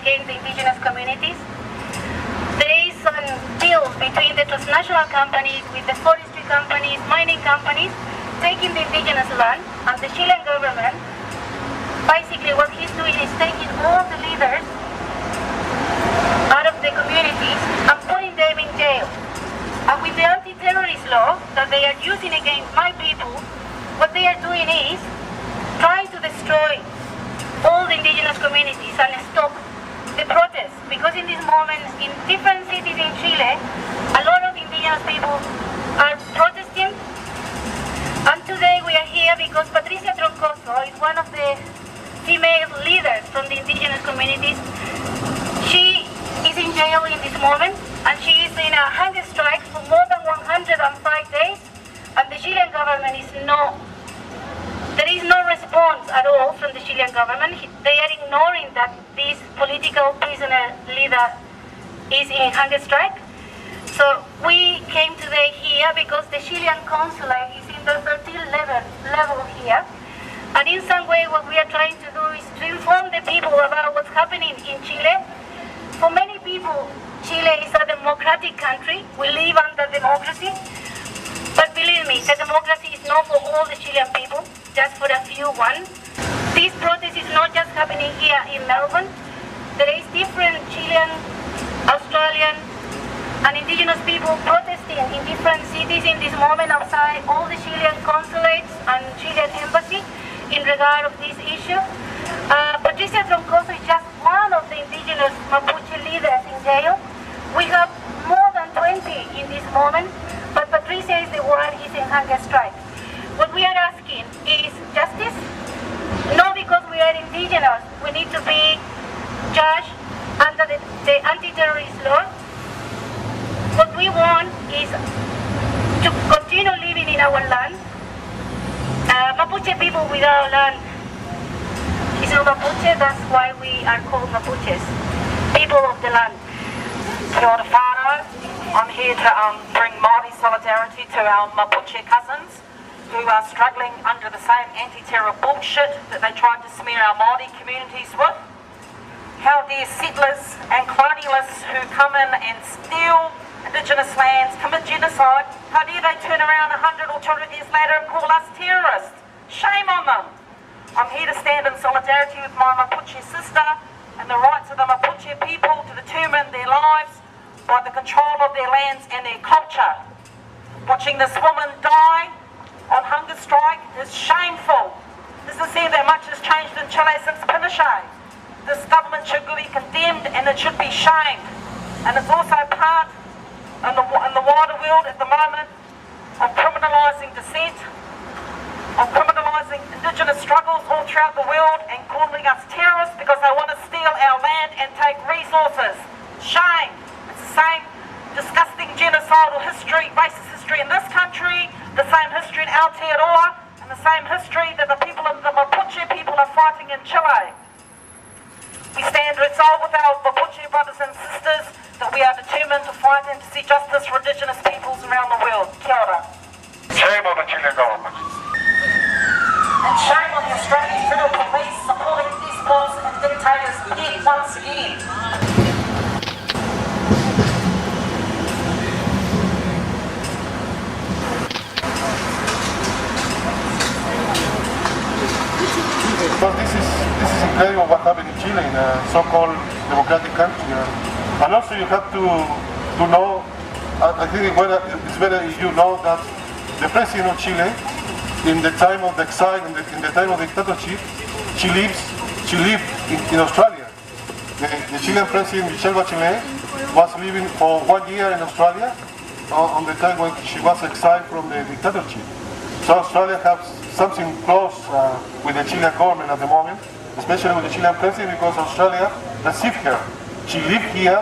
against the indigenous communities. There is a deal between the transnational companies with the forestry companies, mining companies, taking the indigenous land, and the Chilean government, basically what he's doing is taking all the leaders out of the communities and putting them in jail. And with the anti-terrorist law that they are using against my people, what they are doing is trying to destroy all the indigenous communities and stop the protests, because in this moment in different cities in Chile, a lot of indigenous people are protesting. And today we are here because Patricia Troncoso is one of the female leaders from the indigenous communities. She is in jail in this moment, and she is in a hunger strike for more than 105 days, and the Chilean government there is no response at all from the Chilean government. They are ignoring that this political prisoner leader is in hunger strike. So we came today here because the Chilean Consulate is in the 13th level here. And in some way what we are trying to do is to inform the people about what's happening in Chile. For many people, Chile is a democratic country. We live under democracy. But believe me, the democracy is not for all the Chilean people, just for a few ones. This protest is not just happening here in Melbourne. There is different Chilean, Australian, and indigenous people protesting in different cities in this moment outside all the Chilean consulates and Chilean embassy in regard of this issue. Patricia Troncoso is just one of the indigenous Mapuche leaders in jail. We have more than 20 in this moment, but Patricia is the one who is in hunger strike. What we are asking is justice, not because we are indigenous. We need to be judged under the anti-terrorist law. What we want is to continue living in our land. Mapuche people without land is not Mapuche, that's why we are called Mapuches, people of the land. Kia ora whānau. I'm here to bring Māori solidarity to our Mapuche cousins who are struggling under the same anti-terror bullshit that they tried to smear our Māori communities with. How dare settlers and colonialists who come in and steal indigenous lands, commit genocide, how dare they turn around 100 or 200 years later and call us terrorists? Shame on them. I'm here to stand in solidarity with my Mapuche sister and the rights of the Mapuche people to determine their lives by the control of their lands and their culture. Watching this woman die on hunger strike is shameful. Doesn't seem that much has changed in Chile since Pinochet. This government should be condemned and it should be shamed. And it's also part in the wider world at the moment of criminalising dissent, of criminalising indigenous struggles all throughout the world and calling us terrorists because they want to steal our land and take resources. Shame. It's the same disgusting genocidal history, racist history in this country, the same history in Aotearoa, and the same history that the people of the Mapuche people are fighting in Chile. We stand resolved with our Mapuche brothers and sisters that we are determined to fight and to see justice for indigenous peoples around the world. Kia ora. Shame on the Chilean government. And shame on the Australian Federal Police supporting despots and dictators yet once again. Because this is incredible what happened in Chile, in a so-called democratic country. And also you have to know, I think it's better if you know that the president of Chile, in the time of the exile, in the time of the dictatorship, she lived in Australia. The Chilean president, Michelle Bachelet, was living for 1 year in Australia on the time when she was exiled from the dictatorship. So Australia has something close with the Chilean government at the moment, especially with the Chilean president, because Australia received her. She lived here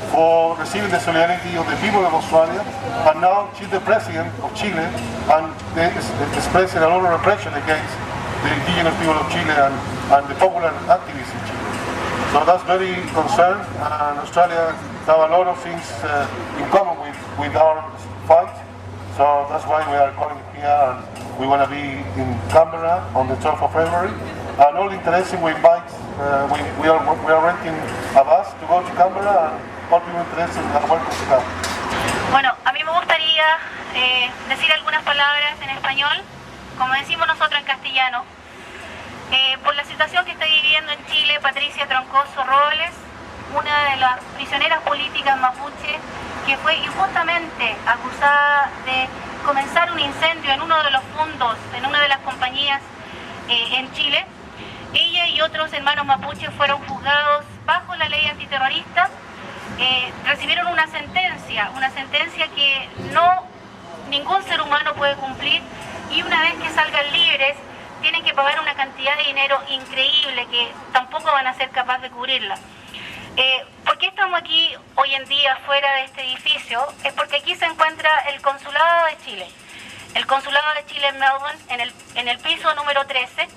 for receiving the solidarity of the people of Australia, and now she's the president of Chile and expressing a lot of repression against the indigenous people of Chile and the popular activists in Chile. So that's very concerned, and Australia have a lot of things in common with our fight. So that's why we are calling here, and we want to be in Canberra on the 12th of February, And all interested, we invite, we are renting a bus to go to Canberra, and all people interested are welcome to come. Bueno, a mí me gustaría decir algunas palabras en español, como decimos nosotros en castellano. Por la situación que está viviendo en Chile, Patricia Troncoso Robles, una de las prisioneras políticas mapuche, que fue injustamente acusada de comenzar un incendio en uno de los fondos, en una de las compañías en Chile. Ella y otros hermanos mapuches fueron juzgados bajo la ley antiterrorista, recibieron una sentencia que ningún ser humano puede cumplir, y una vez que salgan libres tienen que pagar una cantidad de dinero increíble que tampoco van a ser capaces de cubrirla. ¿Por qué estamos aquí hoy en día fuera de este edificio? Es porque aquí se encuentra el Consulado de Chile. El Consulado de Chile en Melbourne, en el piso número 13,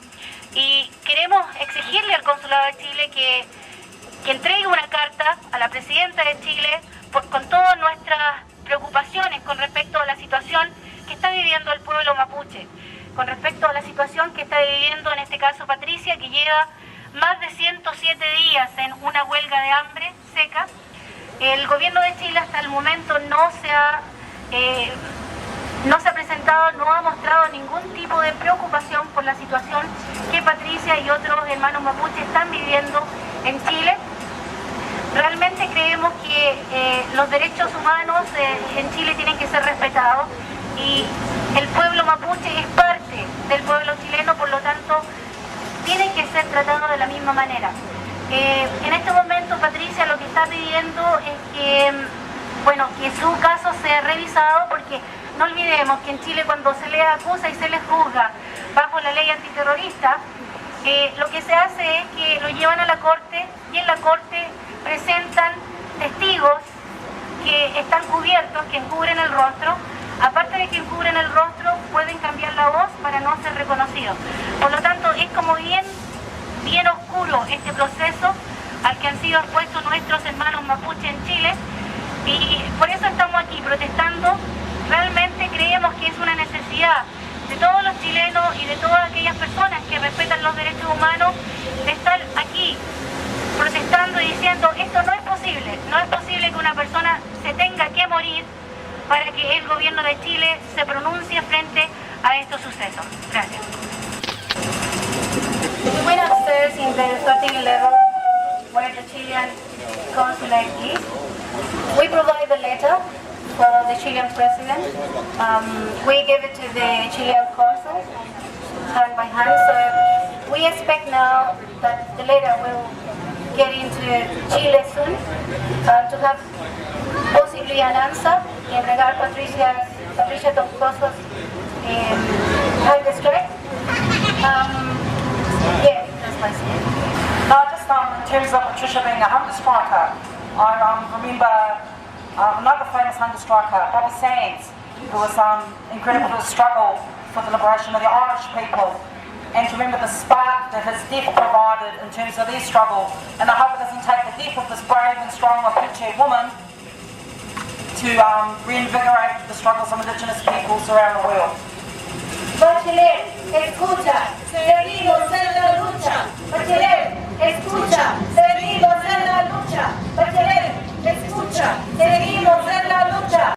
y queremos exigirle al Consulado de Chile que entregue una carta a la Presidenta de Chile con todas nuestras preocupaciones con respecto a la situación que está viviendo el pueblo mapuche, con respecto a la situación que está viviendo en este caso Patricia, que lleva más de 107 días en una huelga de hambre seca. El gobierno de Chile hasta el momento no se ha presentado, no ha mostrado ningún tipo de preocupación por la situación que Patricia y otros hermanos mapuche están viviendo en Chile. Realmente creemos que los derechos humanos en Chile tienen que ser respetados, y el pueblo mapuche es parte del pueblo chileno, por lo tanto tienen que ser tratados de la misma manera. En este momento Patricia lo que está pidiendo es que su caso sea revisado, porque no olvidemos que en Chile, cuando se le acusa y se le juzga bajo la ley antiterrorista, lo que se hace es que lo llevan a la corte, y en la corte presentan testigos que están cubiertos, que encubren el rostro. Aparte de que encubren el rostro, pueden cambiar la voz para no ser reconocidos. Por lo tanto, es como bien oscuro este proceso al que han sido expuestos nuestros hermanos mapuche en Chile, y por eso estamos aquí protestando. Realmente creemos que es una necesidad de todos los chilenos y de todas aquellas personas que respetan los derechos humanos de estar aquí protestando y diciendo: esto no es posible que una persona se tenga que morir para que el gobierno de Chile se pronuncie frente a estos sucesos. Gracias. We went upstairs in the 13th level where the Chilean Consulate is. We provide the letter for the Chilean president. We give it to the Chilean Consulate hand by hand. So we expect now that the letter will get into Chile soon to have possibly an answer in regard to Patricia Troncoso's hunger strike. Yeah, that's my story. No, just in terms of Patricia being a hunger striker, I remember another famous hunger striker, Bobby Sands, who was incredible struggle for the liberation of the Irish people, and to remember the spark that his death provided in terms of their struggle. And I hope it doesn't take the death of this brave and strong Mapuche woman to reinvigorate the struggles of Indigenous peoples around the world. Bachelet, escucha, seguimos en la lucha. Bachelet, escucha, seguimos en la lucha. Bachelet, escucha, seguimos